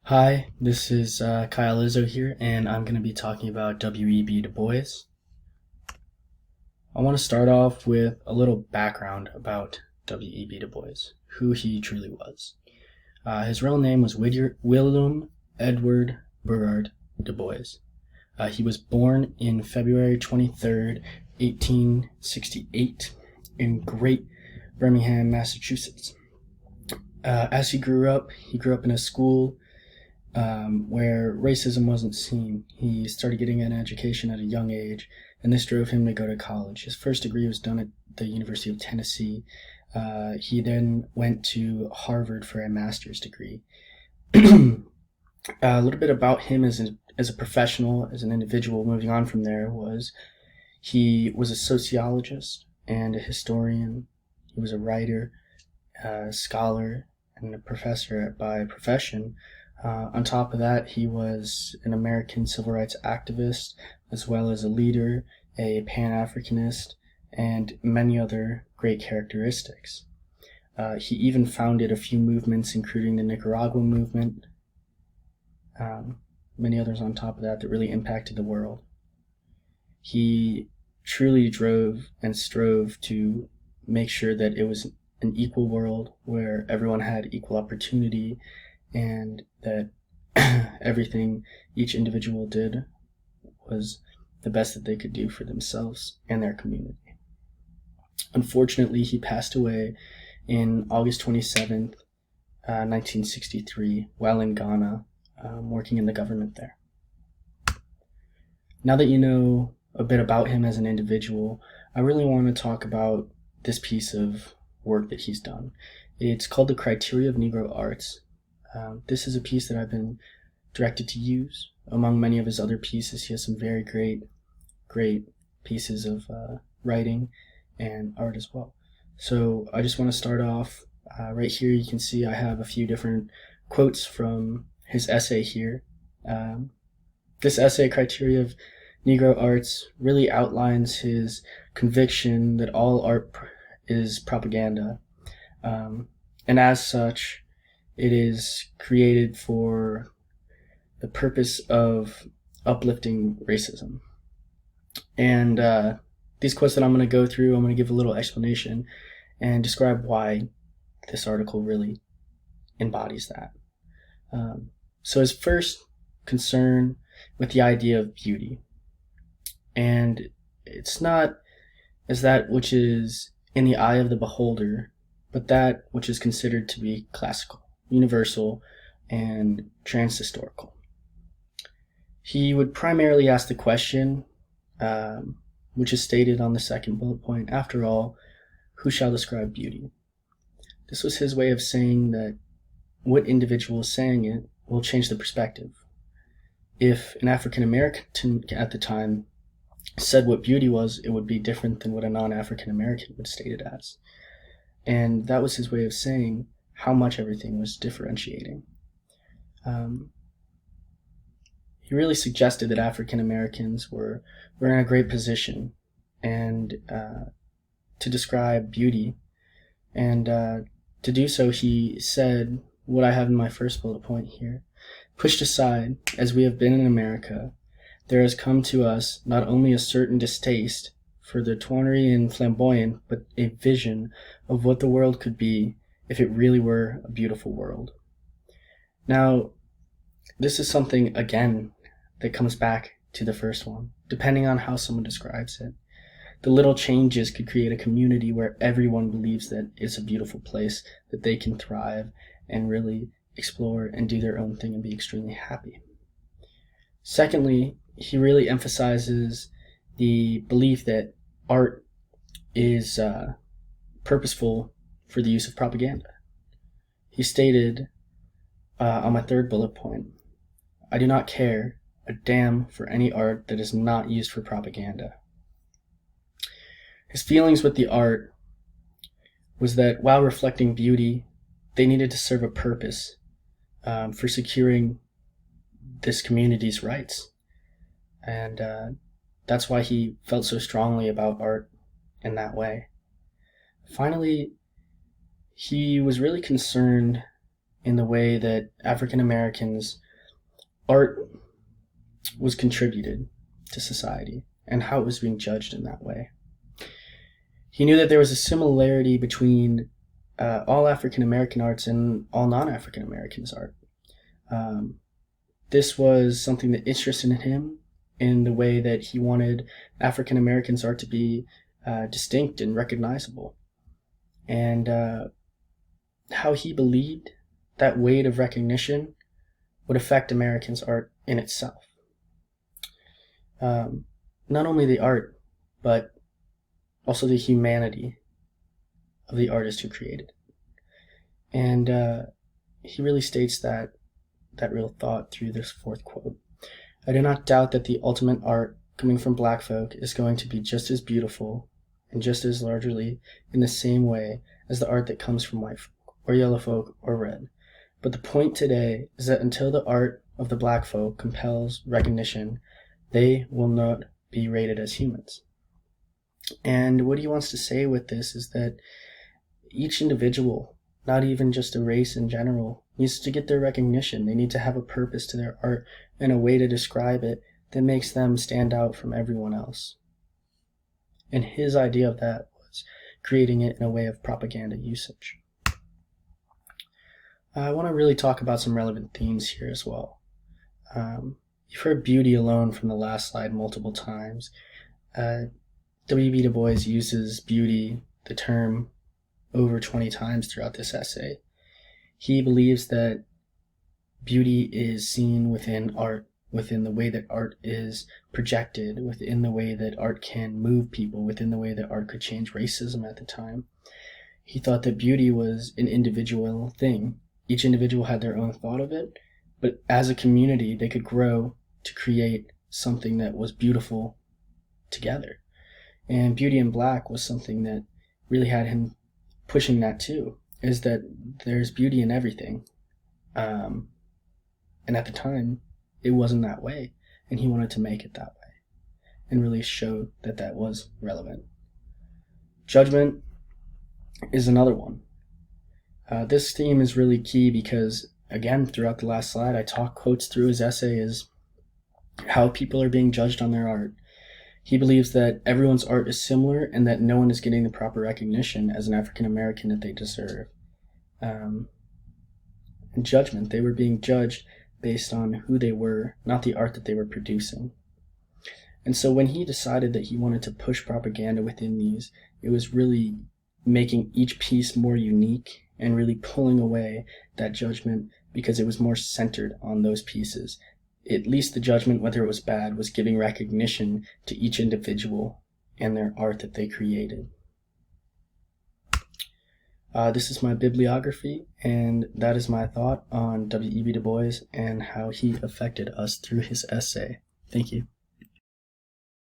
Hi, this is Kyle Izzo here, and I'm going to be talking about W.E.B. Du Bois. I want to start off with a little background about W.E.B. Du Bois, who he truly was. His real name was William Edward Burgard Du Bois. He was born in February 23rd, 1868, in Great Birmingham, Massachusetts. As he grew up in a school where racism wasn't seen. He started getting an education at a young age, and this drove him to go to college. His first degree was done at the University of Tennessee. He then went to Harvard for a master's degree. A little bit about him as a professional, as an individual, moving on from there, was he was a sociologist and a historian. He was a writer, a scholar, and a professor by profession. On top of that, he was an American civil rights activist, as well as a leader, a Pan-Africanist, and many other great characteristics. He even founded a few movements, including the Nicaraguan movement, many others on top of that really impacted the world. He truly drove and strove to make sure that it was an equal world where everyone had equal opportunity, and that everything each individual did was the best that they could do for themselves and their community. Unfortunately, he passed away in August 27th, 1963, while in Ghana, working in the government there. Now that you know a bit about him as an individual, I really want to talk about this piece of work that he's done. It's called The Criteria of Negro Arts. This is a piece that I've been directed to use. Among many of his other pieces, he has some very great pieces of writing and art as well. So I just want to start off right here. You can see I have a few different quotes from his essay here. This essay, Criteria of Negro Arts, really outlines his conviction that all art is propaganda. And as such, it is created for the purpose of uplifting racism. And these quotes that I'm going to go through, I'm going to give a little explanation and describe why this article really embodies that. So his first concern with the idea of beauty. And it's not as that which is in the eye of the beholder, but that which is considered to be classical, universal, and transhistorical. He would primarily ask the question, which is stated on the second bullet point, after all, who shall describe beauty? This was his way of saying that what individual is saying it will change the perspective. If an African American at the time said what beauty was, it would be different than what a non-African American would state it as. And that was his way of saying how much everything was differentiating. He really suggested that African Americans were in a great position and to describe beauty. And to do so, he said what I have in my first bullet point here. Pushed aside, as we have been in America, there has come to us not only a certain distaste for the tawdry and flamboyant, but a vision of what the world could be if it really were a beautiful world. Now, this is something, again, that comes back to the first one, depending on how someone describes it. The little changes could create a community where everyone believes that it's a beautiful place, that they can thrive and really explore and do their own thing and be extremely happy. Secondly, he really emphasizes the belief that art is purposeful for the use of propaganda. He stated on my third bullet point, I do not care a damn for any art that is not used for propaganda. His feelings with the art was that while reflecting beauty, they needed to serve a purpose for securing this community's rights. And that's why he felt so strongly about art in that way. Finally, he was really concerned in the way that African Americans' art was contributed to society and how it was being judged in that way. He knew that there was a similarity between all African American arts and all non-African Americans' art. This was something that interested him in the way that he wanted African Americans' art to be distinct and recognizable, and how he believed that weight of recognition would affect Americans' art in itself. Not only the art, but also the humanity of the artist who created it. And he really states that real thought through this fourth quote. "I do not doubt that the ultimate art coming from black folk is going to be just as beautiful and just as largely in the same way as the art that comes from white folk, or yellow folk, or red. But the point today is that until the art of the black folk compels recognition, they will not be rated as humans." And what he wants to say with this is that each individual, not even just a race in general, needs to get their recognition. They need to have a purpose to their art and a way to describe it that makes them stand out from everyone else. And his idea of that was creating it in a way of propaganda usage. I want to really talk about some relevant themes here as well. You've heard beauty alone from the last slide multiple times. W.E.B. Du Bois uses beauty, the term, over 20 times throughout this essay. He believes that beauty is seen within art, within the way that art is projected, within the way that art can move people, within the way that art could change racism at the time. He thought that beauty was an individual thing. Each individual had their own thought of it, but as a community, they could grow to create something that was beautiful together. And Beauty in Black was something that really had him pushing that too, is that there's beauty in everything. And at the time, it wasn't that way, and he wanted to make it that way and really show that that was relevant. Judgment is another one. This theme is really key because, again, throughout the last slide, I talk quotes through his essay is how people are being judged on their art. He believes that everyone's art is similar and that no one is getting the proper recognition as an African American that they deserve. And judgment, they were being judged based on who they were, not the art that they were producing. And so when he decided that he wanted to push propaganda within these, it was really making each piece more unique and really pulling away that judgment because it was more centered on those pieces. At least the judgment, whether it was bad, was giving recognition to each individual and their art that they created. This is my bibliography, and that is my thought on W.E.B. Du Bois and how he affected us through his essay. Thank you.